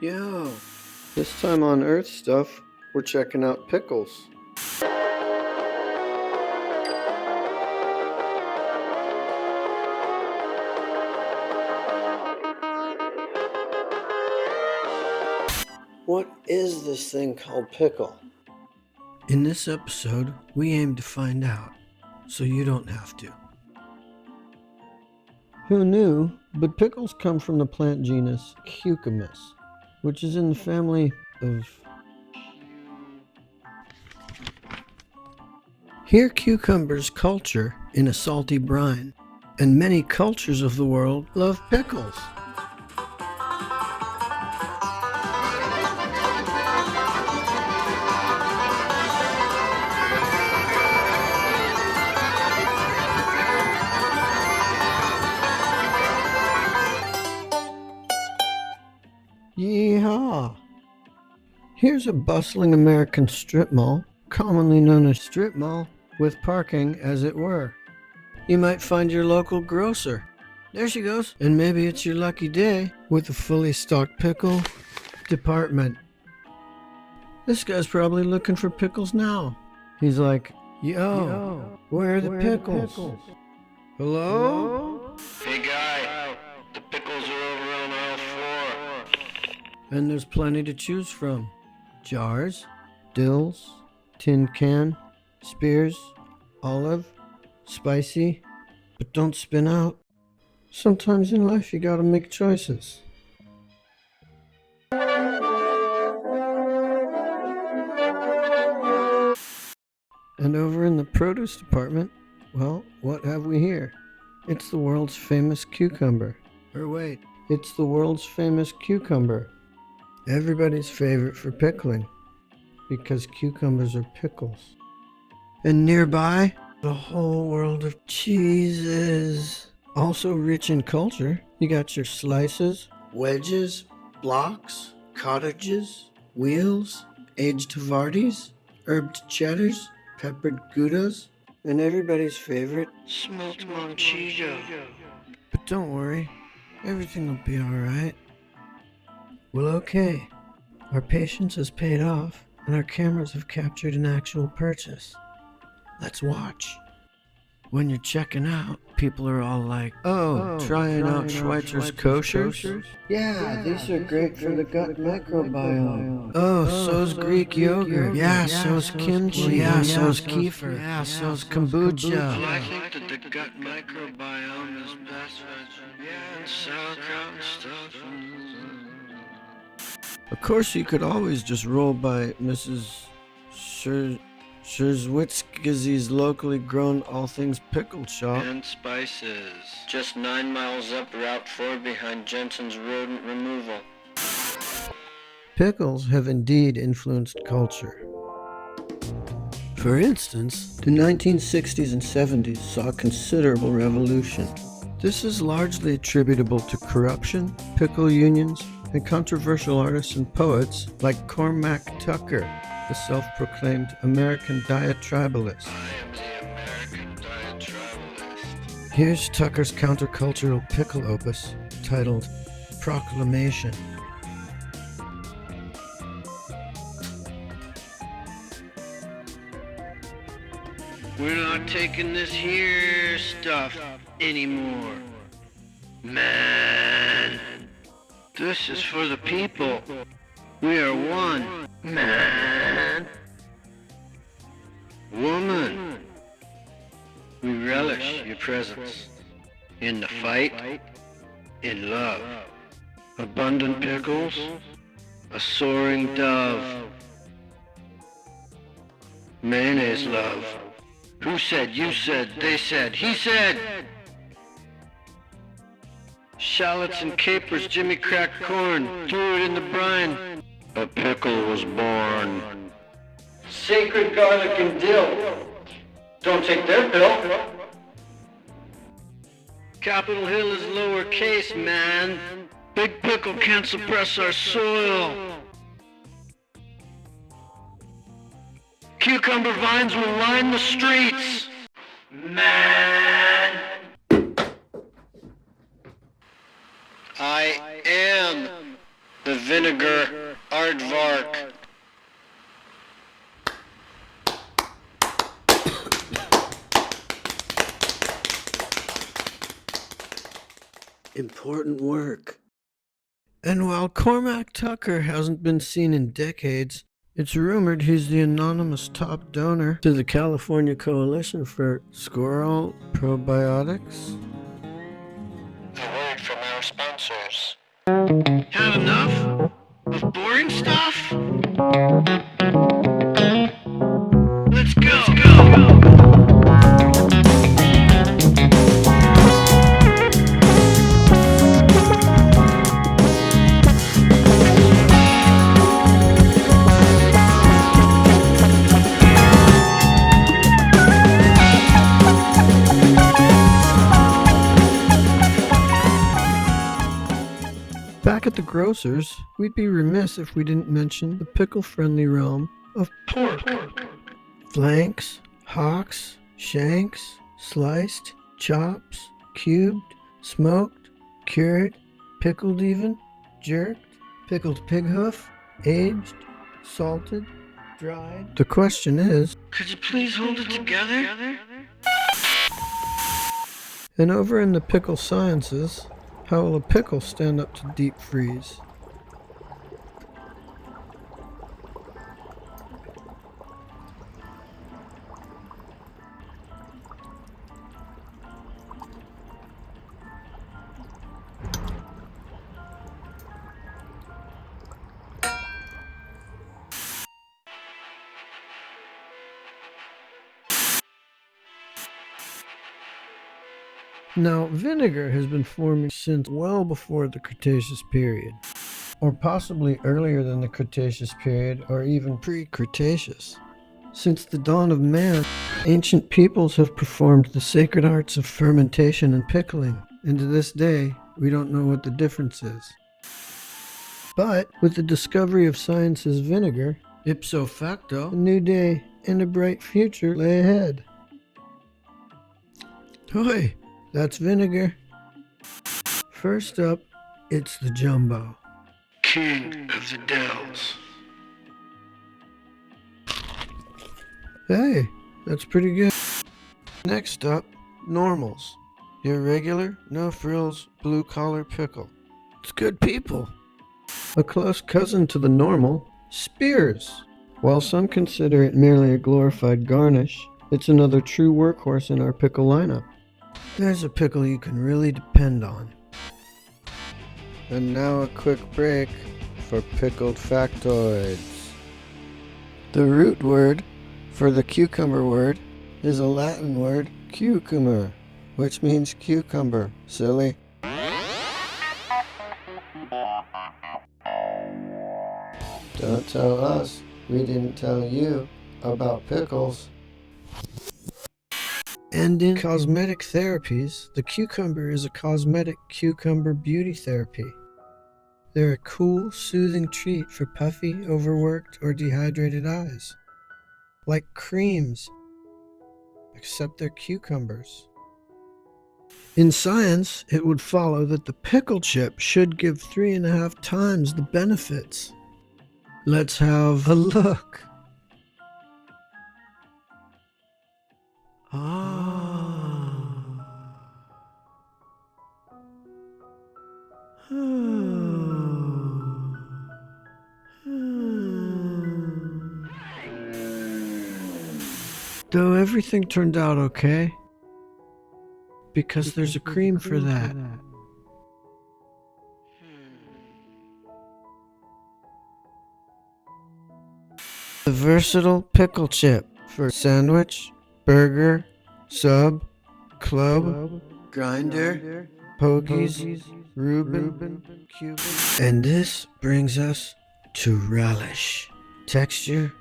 Yo, this time on Earth stuff, we're checking out Pickles. What is this thing called pickle? In this episode, we aim to find out, so you don't have to. Who knew? But pickles come from the plant genus Cucumis, which is in the family of... Here cucumbers culture in a salty brine, and many cultures of the world love pickles. Yeehaw! Here's a bustling American strip mall, commonly known as strip mall, with parking as it were. You might find your local grocer. There she goes. And maybe it's your lucky day with a fully stocked pickle department. This guy's probably looking for pickles now. He's like, Yo, where are the pickles? Hello? Hey guy, the pickles are over on aisle 4. And there's plenty to choose from. Jars, dills, tin can, spears, olive, spicy, but don't spin out. Sometimes in life you gotta make choices. And over in the produce department, well, what have we here? It's the world's famous cucumber. Or wait, it's the world's famous cucumber. Everybody's favorite for pickling, because cucumbers are pickles. And nearby, the whole world of cheeses. Also rich in culture, you got your slices, wedges, blocks, cottages, wheels, aged Havardis, herbed cheddars, peppered Goudas, and everybody's favorite, Smoked Monchito. but don't worry, everything will be alright. Well, okay, our patience has paid off, and our cameras have captured an actual purchase. Let's watch. When you're checking out, people are all like, trying out Schweitzer's koshers? Yeah, these are great for the gut microbiome. Oh, so's Greek yogurt. Yeah, so's kimchi. Yeah, so's kefir. Yeah, so's kombucha. Well, I think that the gut microbiome is best for and sauerkraut and stuff. Of course, you could always just roll by Mrs. Scherzwitzky's locally grown all things pickled shop. And spices. Just 9 miles up Route 4 behind Jensen's rodent removal. Pickles have indeed influenced culture. For instance, the 1960s and 70s saw a considerable revolution. This is largely attributable to corruption, pickle unions, and controversial artists and poets like Cormac Tucker, the self-proclaimed American diatribalist. I am the American diatribalist. Here's Tucker's countercultural pickle opus, titled Proclamation. We're not taking this here stuff anymore. Man, this is for the people. We are one. Man. Woman. We relish your presence. In the fight, in love. Abundant pickles, a soaring dove. Mayonnaise love. Who said, you said, they said, he said. Shallots and capers, Jimmy cracked corn, threw it in the brine. A pickle was born. Sacred garlic and dill. Don't take their pill. Capitol Hill is lowercase, man. Big pickle can't suppress our soil. Cucumber vines will line the streets. Man. I am The vinegar, aardvark. Important work. And while Cormac Tucker hasn't been seen in decades, it's rumored he's the anonymous top donor to the California Coalition for Squirrel Probiotics. A word from our sponsors. Had enough of boring stuff? Let's go. Back at the grocer's, we'd be remiss if we didn't mention the pickle-friendly realm of pork. Flanks, hocks, shanks, sliced, chops, cubed, smoked, cured, pickled even, jerked, pickled pig hoof, aged, salted, dried. The question is, Could you please hold it together? and over in the pickle sciences, how will a pickle stand up to deep freeze? Now, vinegar has been forming since well before the Cretaceous period, or possibly earlier than the Cretaceous period, or even pre-Cretaceous. Since the dawn of man, ancient peoples have performed the sacred arts of fermentation and pickling, and to this day, we don't know what the difference is. But with the discovery of science's vinegar, ipso facto, a new day and a bright future lay ahead. Hoi! That's vinegar. First up, it's the jumbo. King of the Dells. Hey, that's pretty good. Next up, normals. Your regular, no frills, blue collar pickle. It's good people. A close cousin to the normal, spears. While some consider it merely a glorified garnish, it's another true workhorse in our pickle lineup. There's a pickle you can really depend on. And now a quick break for pickled factoids. The root word for the cucumber word is a Latin word, cucumber, which means cucumber. Silly. Don't tell us we didn't tell you about pickles. And in cosmetic therapies, the cucumber is a cosmetic cucumber beauty therapy. They're a cool, soothing treat for puffy, overworked, or dehydrated eyes. Like creams, except they're cucumbers. In science, it would follow that the pickle chip should give 3.5 times the benefits. Let's have a look. Though everything turned out okay, because there's a cream for that. The versatile pickle chip for sandwich, burger, sub, club, grinder, pogies, Reuben, Cuban. And this brings us to relish. Texture,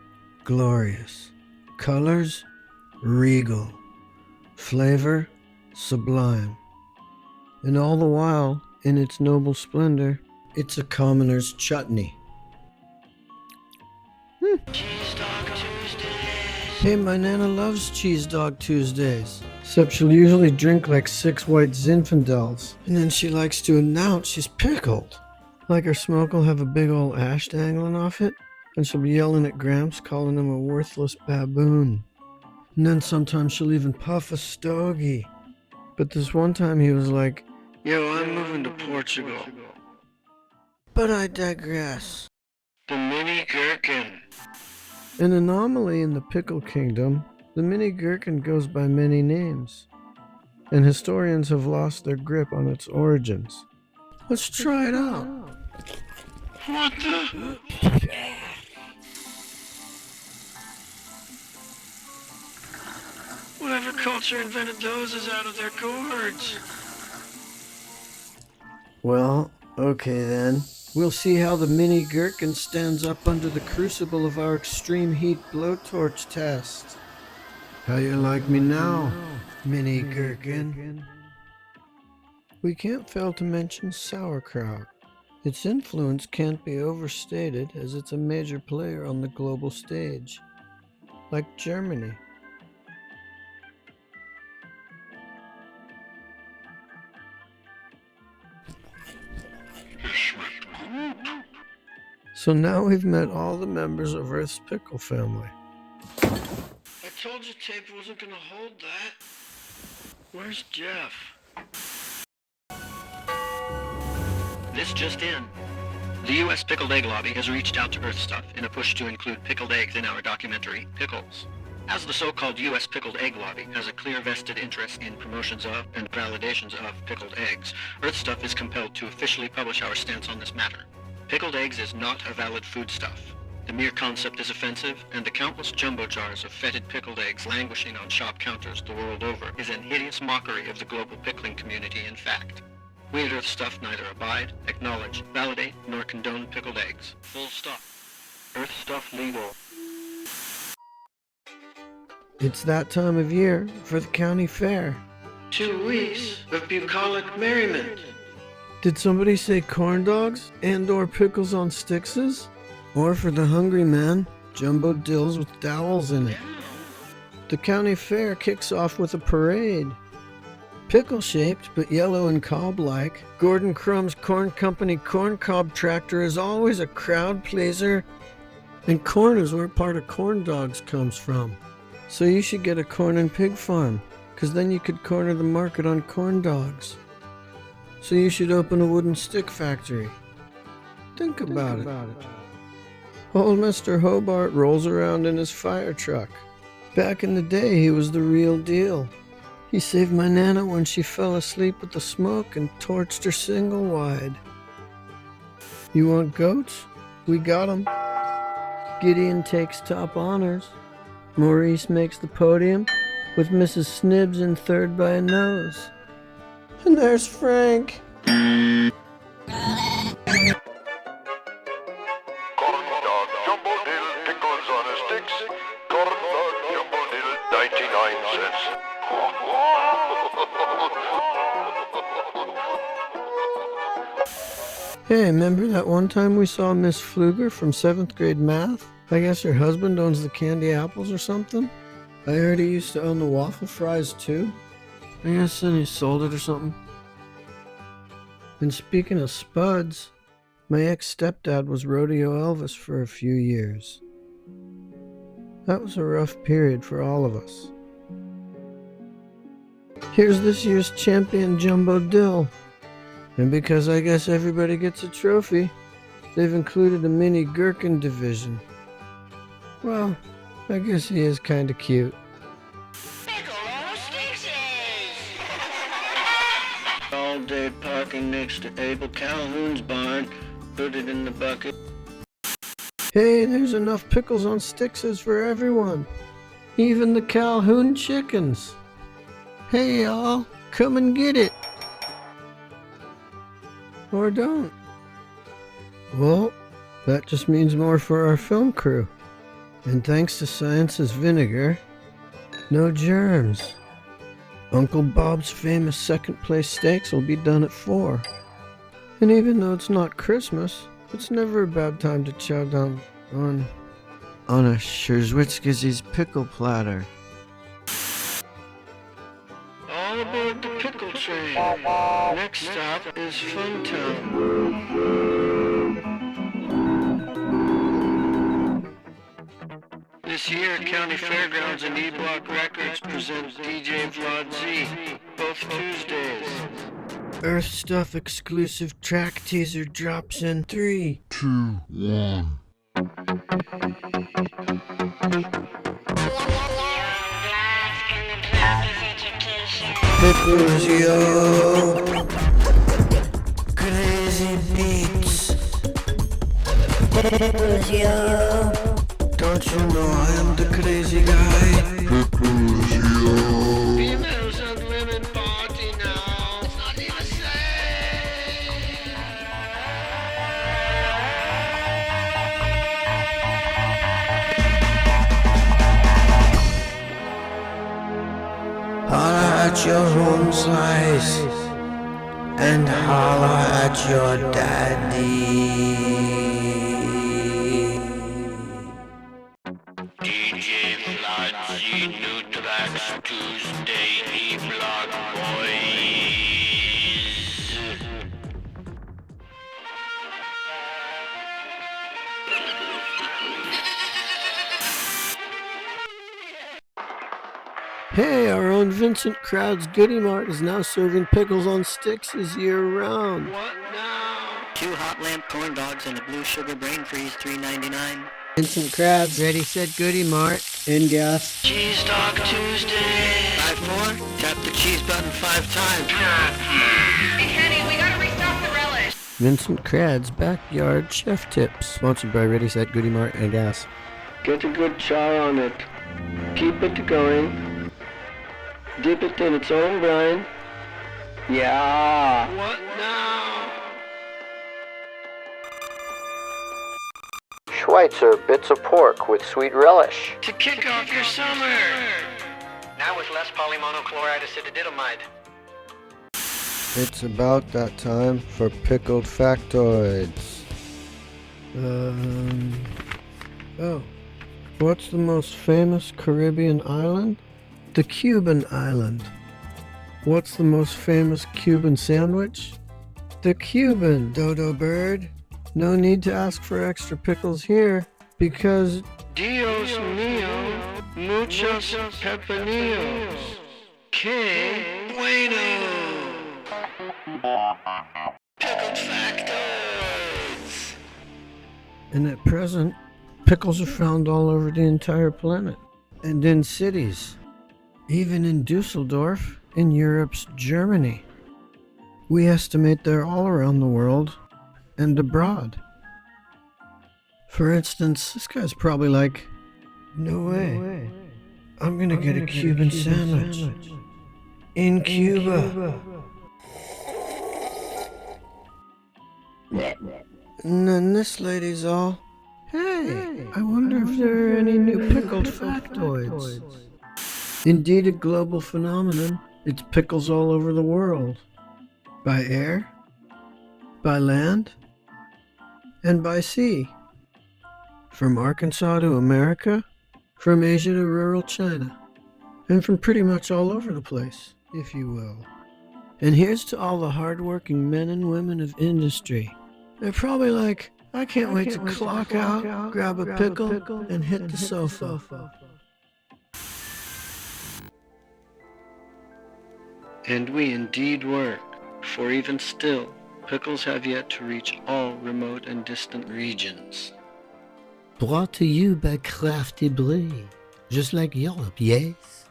glorious. Colors, regal. Flavor, sublime. And all the while, in its noble splendor, it's a commoner's chutney. Cheese Dog Tuesdays. Hey, my Nana loves Cheese Dog Tuesdays. Except she'll usually drink like 6 white Zinfandels, and then she likes to announce she's pickled. Like her smoke will have a big old ash dangling off it, and she'll be yelling at Gramps, calling him a worthless baboon. And then sometimes she'll even puff a stogie. But this one time he was like, Yo, I'm moving to Portugal. but I digress. The mini gherkin. An anomaly in the pickle kingdom, the mini gherkin goes by many names, and historians have lost their grip on its origins. Let's try it out. What the? Whatever culture invented those is out of their gourds. Well, okay then. We'll see how the mini gherkin stands up under the crucible of our extreme heat blowtorch test. How you like me now, mini gherkin? We can't fail to mention sauerkraut. Its influence can't be overstated as it's a major player on the global stage, like Germany. So now we've met all the members of Earth's pickle family. I told you tape wasn't gonna hold that. Where's Jeff? This just in. The U.S. Pickled Egg Lobby has reached out to Earth Stuff in a push to include pickled eggs in our documentary, Pickles. As the so-called U.S. Pickled Egg Lobby has a clear vested interest in promotions of and validations of pickled eggs, Earth Stuff is compelled to officially publish our stance on this matter. Pickled eggs is not a valid foodstuff. The mere concept is offensive, and the countless jumbo jars of fetid pickled eggs languishing on shop counters the world over is an hideous mockery of the global pickling community in fact. We at Earth Stuff neither abide, acknowledge, validate, nor condone pickled eggs. Full stop. Earth Stuff legal. It's that time of year for the county fair. 2 weeks of bucolic merriment. Did somebody say corn dogs and/or pickles on stickses? Or for the hungry man, jumbo dills with dowels in it. The county fair kicks off with a parade. Pickle-shaped but yellow and cob-like, Gordon Crumb's Corn Company corn cob tractor is always a crowd pleaser. And corn is where part of corn dogs comes from. So you should get a corn and pig farm, 'cause then you could corner the market on corn dogs. So you should open a wooden stick factory. Think about it. Old Mr. Hobart rolls around in his fire truck. Back in the day, he was the real deal. He saved my Nana when she fell asleep with the smoke and torched her single wide. You want goats? We got 'em. Gideon takes top honors. Maurice makes the podium, with Mrs. Snibbs in third by a nose. And there's Frank. Corn dog jumbo dill, pickles on a sticks. Corn dog jumbo dill, 99 cents. Hey, remember that one time we saw Miss Pfluger from 7th grade math? I guess her husband owns the candy apples or something? I heard he used to own the waffle fries too. I guess then he sold it or something. And speaking of spuds, my ex-stepdad was Rodeo Elvis for a few years. That was a rough period for all of us. Here's this year's champion Jumbo Dill. And because I guess everybody gets a trophy, they've included a mini gherkin division. Well, I guess he is kinda cute. All day parking next to Abel Calhoun's barn. Put it in the bucket. Hey, there's enough pickles on stickses for everyone. Even the Calhoun chickens. Hey y'all, come and get it. Or don't. Well, that just means more for our film crew. And thanks to science's vinegar, no germs. Uncle Bob's famous second place steaks will be done at 4. And even though it's not Christmas, it's never a bad time to chow down on a Scherzwitzkes pickle platter. All aboard the pickle train. Next stop is Funtown. This year, County Fairgrounds and E-Block Records present DJ Vlad Z, both Tuesdays. Earth Stuff exclusive track teaser drops in 3, 2, 1. Pickles, yo. Crazy beats. Pickles, yo. Don't you know I am the crazy guy? Pickles, yo. Females and women party now. It's not even safe. Holla at your home slice and holla at your daddy. DJ Vlad Z, new tracks Tuesday, E-Block Boys. Hey, our own Vincent Crowd's Goody Mart is now serving pickles on sticks year-round. What now? 2 hot lamp corn dogs and a blue sugar brain freeze, $3.99. Vincent Crab's Ready Set Goody Mart in gas. Cheese Dog Tuesday. 5 more? Tap the cheese button 5 times. Hey, Kenny, we gotta restock the relish. Vincent Crad's Backyard Chef Tips, sponsored by Ready Set Goody Mart and gas. Get a good char on it. Keep it going. Dip it in its own brine. Yeah. What now? Schweitzer bits of pork with sweet relish. To kick off your summer. Now with less polymonochloride acidididamide. It's about that time for pickled factoids. Oh. What's the most famous Caribbean island? The Cuban island. What's the most famous Cuban sandwich? The Cuban dodo bird. No need to ask for extra pickles here because Dios mío, muchos pepinillos. Que bueno. Pickled factoids. and at present pickles are found all over the entire planet and in cities, even in Dusseldorf in Europe's Germany. We estimate they're all around the world and abroad. For instance, this guy's probably like, no way, I'm gonna get a Cuban sandwich in Cuba. And then this lady's all, hey, I wonder if there are any new pickled factoids. Indeed a global phenomenon, it's pickles all over the world. By air, by land, and by sea. From Arkansas to America, from Asia to rural China, and from pretty much all over the place, if you will. And here's to all the hardworking men and women of industry. They're probably like, I can't wait to clock out, grab a pickle, and hit the sofa. And we indeed work, for even still, pickles have yet to reach all remote and distant regions. Brought to you by Crafty Brie, just like Europe, yes?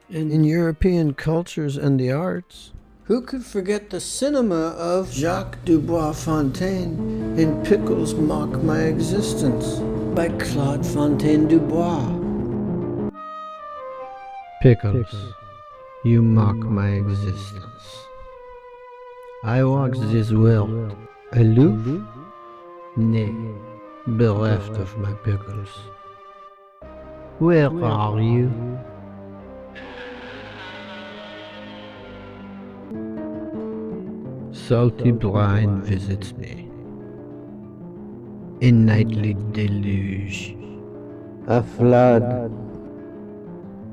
In European cultures and the arts, who could forget the cinema of Jacques Dubois Fontaine in Pickles Mock My Existence by Claude Fontaine Dubois? Pickles, you mock my existence. I walk this world aloof, nay, bereft of my pickles. Where are you? Salty brine visits me in nightly deluge, a flood,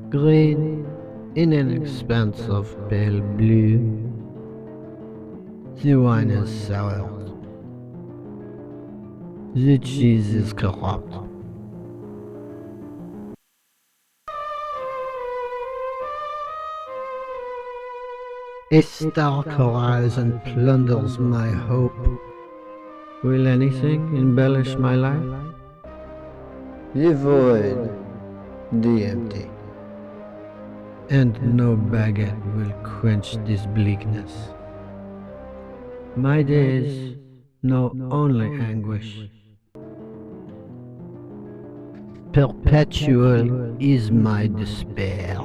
green in an expanse of pale blue. The wine is soured, the cheese is corrupt, It stalkerize and plunders my hope. Will anything embellish my life? The void, the empty. And no baguette will quench this bleakness. My days know only anguish. Perpetual is my despair.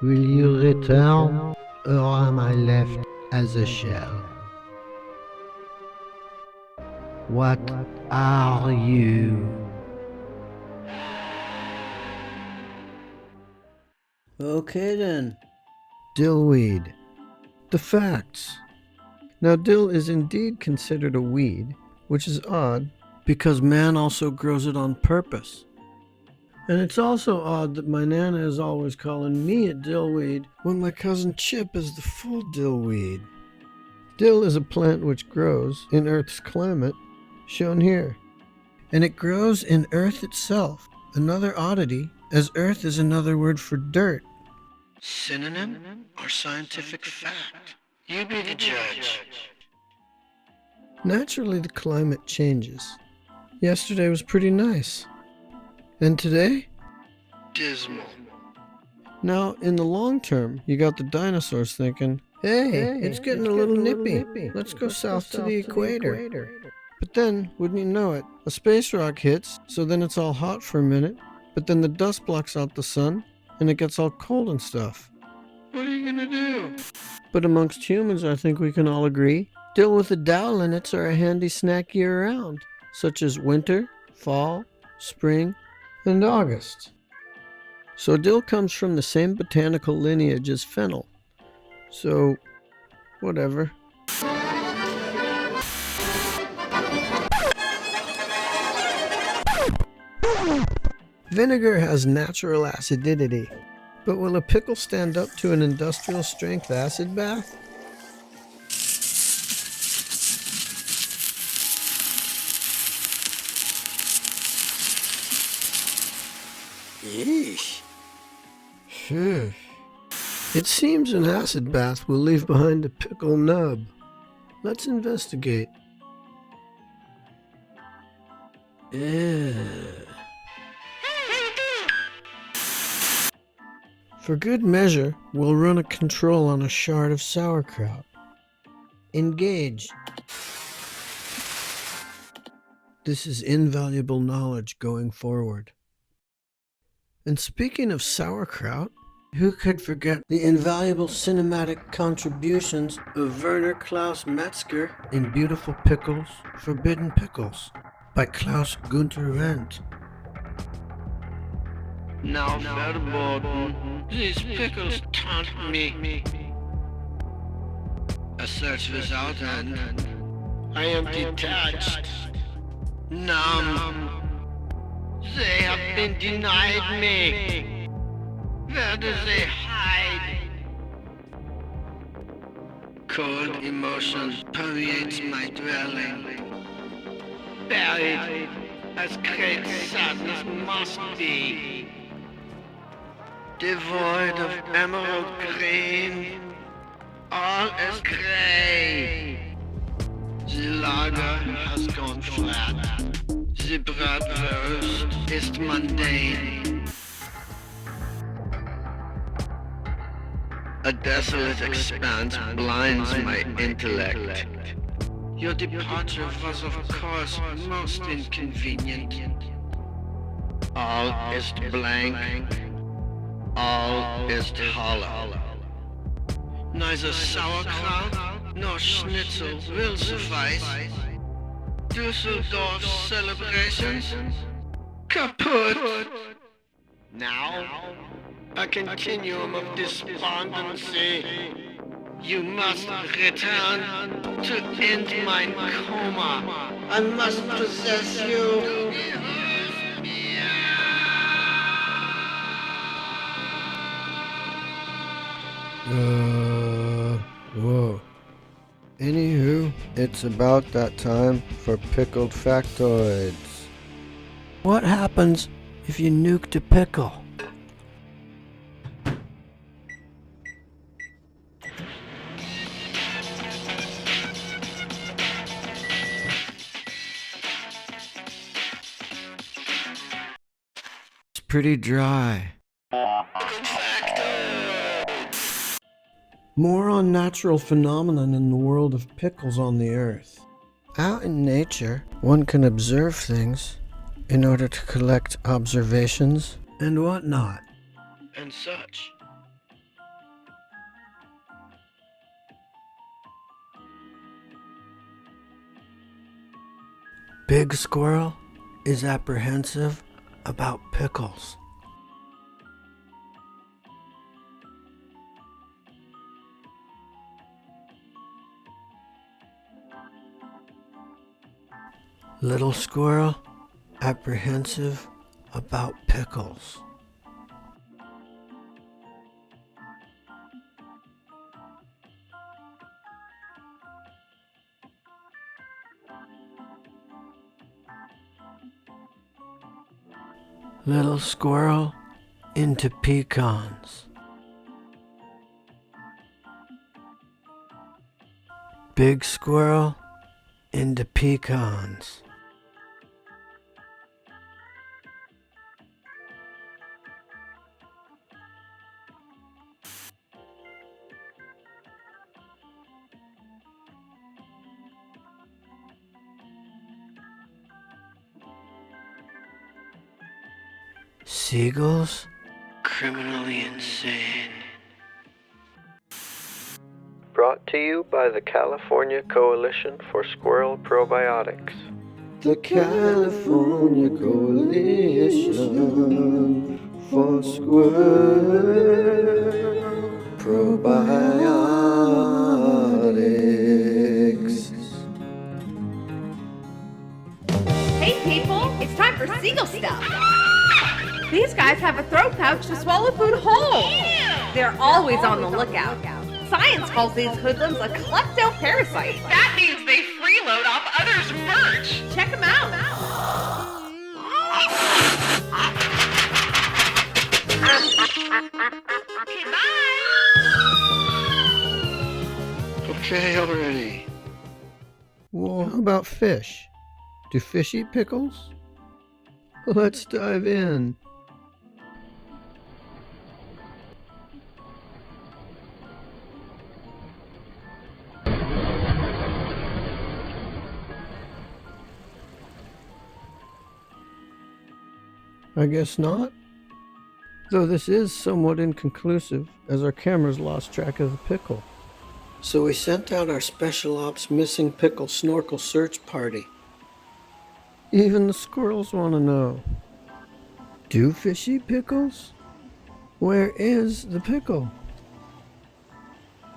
Will you return, or am I left as a shell? What are you? Okay then. Dillweed. The facts. Now dill is indeed considered a weed, which is odd because man also grows it on purpose. And it's also odd that my nana is always calling me a dillweed when my cousin Chip is the full dillweed. Dill is a plant which grows in Earth's climate, shown here. And it grows in Earth itself, another oddity, as Earth is another word for dirt. Synonym or scientific fact? You be the judge. Naturally, the climate changes. Yesterday was pretty nice. And today? Dismal. Now, in the long term, you got the dinosaurs thinking, hey, it's getting a little nippy. Let's go south to the equator. But then, wouldn't you know it, a space rock hits, so then it's all hot for a minute, but then the dust blocks out the sun, and it gets all cold and stuff. What are you gonna do? But amongst humans, I think we can all agree, dill with a dowel in it's are a handy snack year-round, such as winter, fall, spring, and August. So dill comes from the same botanical lineage as fennel. So, whatever. Vinegar has natural acidity, but will a pickle stand up to an industrial strength acid bath? Yeesh. Phew. It seems an acid bath will leave behind a pickle nub. Let's investigate. For good measure, we'll run a control on a shard of sauerkraut. Engage. This is invaluable knowledge going forward. And speaking of sauerkraut, who could forget the invaluable cinematic contributions of Werner Klaus Metzger in Beautiful Pickles, Forbidden Pickles by Klaus Gunther Wendt? Now, verboten, these pickles taunt me. A search without end. I am detached, numb. They have been denied me. Where do they hide? Cold emotion permeates my dwelling. Buried as great sadness must be. Devoid of emerald green, all is grey. The lager has gone flat. The bratwurst is mundane. A desolate expanse blinds my intellect. Your departure was of course most inconvenient. All is blank. All is hollow. Neither sauerkraut nor schnitzel will suffice. Düsseldorf celebrations kaput. Now, a continuum of despondency. You must return to end my coma. I must possess you. Whoa. Anywho, it's about that time for pickled factoids. What happens if you nuked a pickle? pretty dry. More on natural phenomenon in the world of pickles on the earth. Out in nature, one can observe things in order to collect observations and whatnot. And such. Big Squirrel is apprehensive about Pickles. Little Squirrel apprehensive about Pickles. Little Squirrel into pecans. Big Squirrel into pecans. Seagulls? Criminally insane. Brought to you by the California Coalition for Squirrel Probiotics. The California Coalition for Squirrel Probiotics. Hey people, it's time for seagull stuff. These guys have a throat pouch to swallow food whole. They're always on the lookout. Science calls these hoodlums a kleptoparasite. That means they freeload off others' merch. Check them out. Okay, bye. Okay already. Well, how about fish? Do fish eat pickles? Let's dive in. I guess not. Though this is somewhat inconclusive, as our cameras lost track of the pickle. So we sent out our Special Ops Missing Pickle Snorkel Search Party. Even the squirrels want to know. Do fish eat pickles? Where is the pickle?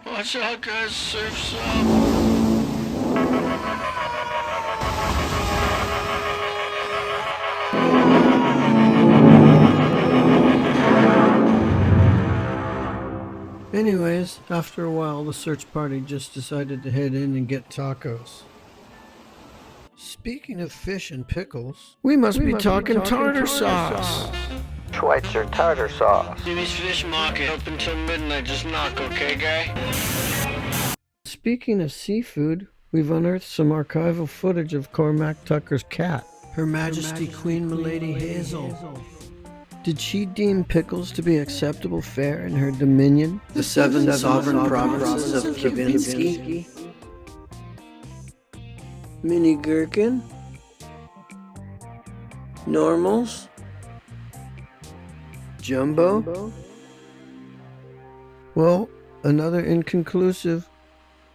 Watch out, guys, surf's up. Anyways, after a while, the search party just decided to head in and get tacos. Speaking of fish and pickles, we must be talking tartar sauce. Schweitzer tartar sauce. Jimmy's Fish Market, open till midnight, just knock, okay, guy? Speaking of seafood, we've unearthed some archival footage of Cormac Tucker's cat, Her Majesty Queen Milady Hazel. Did she deem pickles to be acceptable fare in her dominion, the seven sovereign provinces of Kavinsky? Mini gherkin? Normals? Jumbo? Well, another inconclusive,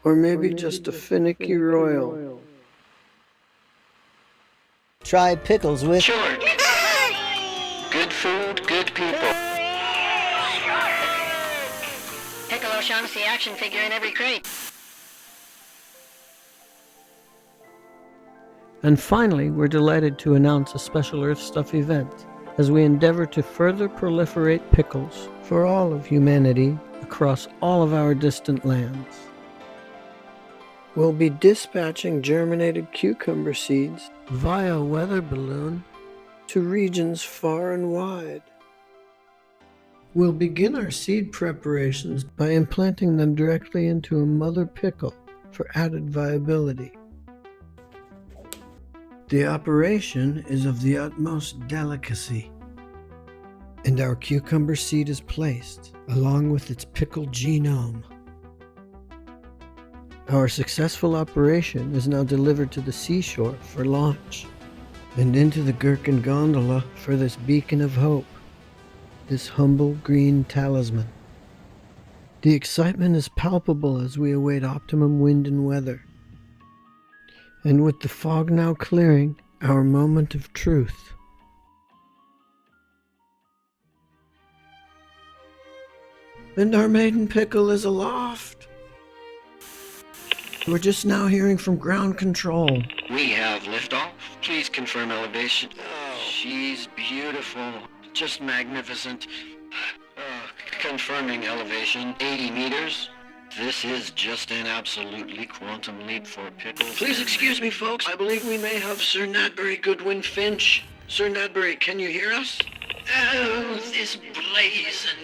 or maybe just a finicky royal. Try pickles with Sure. Good food, good people. Piccolo Shaughnessy action figure in every crate. And finally, we're delighted to announce a special Earth Stuff event as we endeavor to further proliferate pickles for all of humanity across all of our distant lands. We'll be dispatching germinated cucumber seeds via weather balloon to regions far and wide. We'll begin our seed preparations by implanting them directly into a mother pickle for added viability. The operation is of the utmost delicacy. and our cucumber seed is placed, along with its pickle genome. Our successful operation is now delivered to the seashore for launch, and into the Gherkin gondola for this beacon of hope, this humble green talisman. The excitement is palpable as we await optimum wind and weather. And with the fog now clearing, our moment of truth. And our maiden pickle is aloft. We're just now hearing from ground control. We have liftoff. Please confirm elevation. Oh, she's beautiful. Just magnificent. Confirming elevation, 80 meters. This is just an absolutely quantum leap for Pickles. Please excuse me, folks. I believe we may have Sir Nadbury Goodwin Finch. Sir Nadbury, can you hear us? Oh, this brazen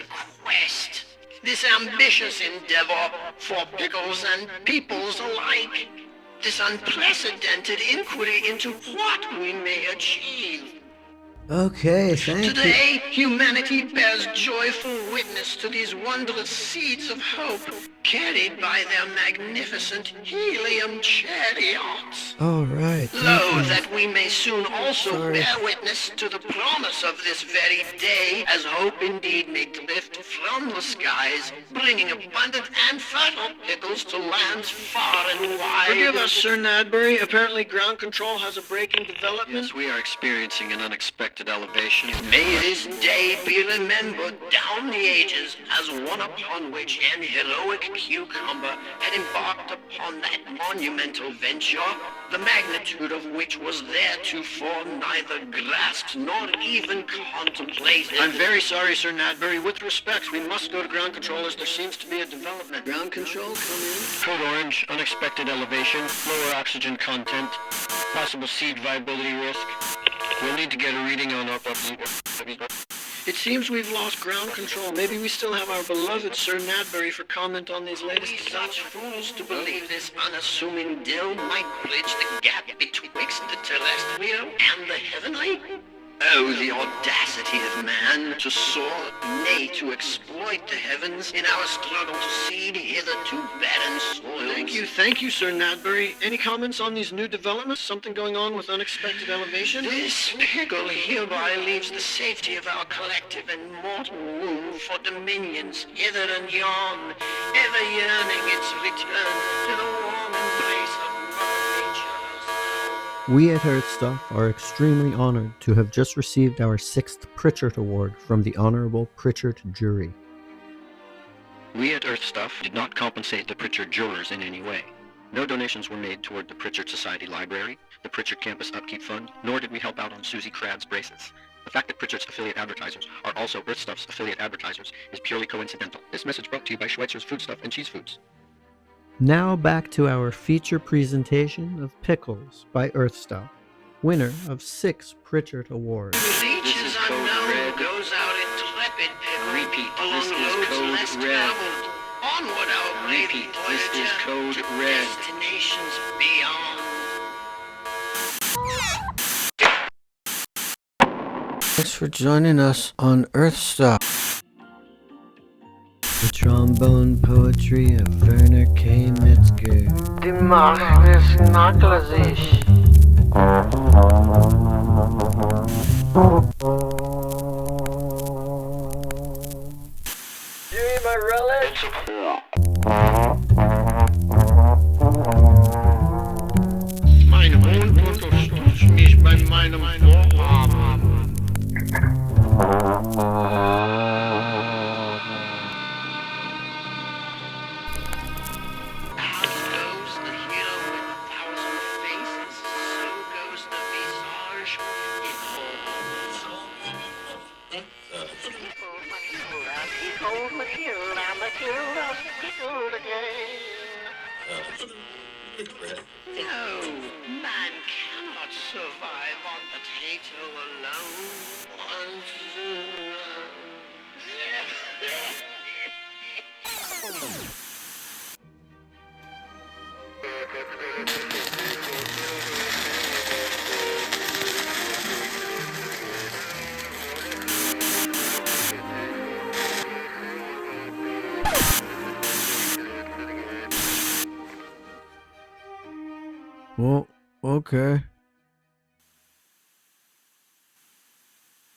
quest. This ambitious endeavor for Pickles and peoples alike. This unprecedented inquiry into what we may achieve. Okay, thank you. Today, humanity bears joyful witness to these wondrous seeds of hope carried by their magnificent helium chariots. All right. Lo, that we may soon also Sorry. bear witness to the promise of this very day, as hope indeed may drift from the skies, bringing abundant and fertile pickles to lands far and wide. Forgive us, Sir Nadbury. Apparently ground control has a breaking development. Yes, we are experiencing an unexpected elevation. May this day be remembered down the ages as one upon which an heroic cucumber had embarked upon that monumental venture, the magnitude of which was theretofore neither grasped nor even contemplated. I'm very sorry, Sir Nadbury. With respect, we must go to ground control as there seems to be a development. Ground control, come in. Code orange, unexpected elevation, lower oxygen content, possible seed viability risk. We'll need to get a reading on our It seems we've lost ground control. Maybe we still have our beloved Sir Nadbury for comment on these latest We developments. such fools to believe this unassuming dill might bridge the gap betwixt the terrestrial and the heavenly? Oh, the audacity of man to soar, nay, to exploit the heavens in our struggle to seed hitherto barren soils. Thank you, Sir Nadbury. Any comments on these new developments? Something going on with unexpected elevation? This pickle hereby leaves the safety of our collective and mortal womb for dominions hither and yon, ever yearning its return to the warm embrace of Mother Nature. We at Earthstuff are extremely honored to have just received our 6th Pritchard Award from the Honorable Pritchard Jury. We at Earthstuff did not compensate the Pritchard jurors in any way. No donations were made toward the Pritchard Society Library, the Pritchard Campus Upkeep Fund, nor did we help out on Susie Crabb's braces. The fact that Pritchard's affiliate advertisers are also Earthstuff's affiliate advertisers is purely coincidental. This message brought to you by Schweitzer's Foodstuff and Cheese Foods. Now back to our feature presentation of Pickles by Earthstuff, winner of 6 Pritchard Awards. Reaches code unknown red. goes out intrepid pickle. Repeat, along this is roads code less red. traveled. Onward our brave Repeat, this is voyager code to red. destinations beyond. Thanks for joining us on Earthstuff. The trombone poetry of Werner K. Metzger. Die Macht ist nachlässig. Jimmy, my relic. Meine Wohnfotos mich bei meinem Vorhaben. As goes the hero with 1,000 faces, so goes the visage in Behold Matilda, Matilda's pickled again. No, man cannot survive on potato alone. Well, okay.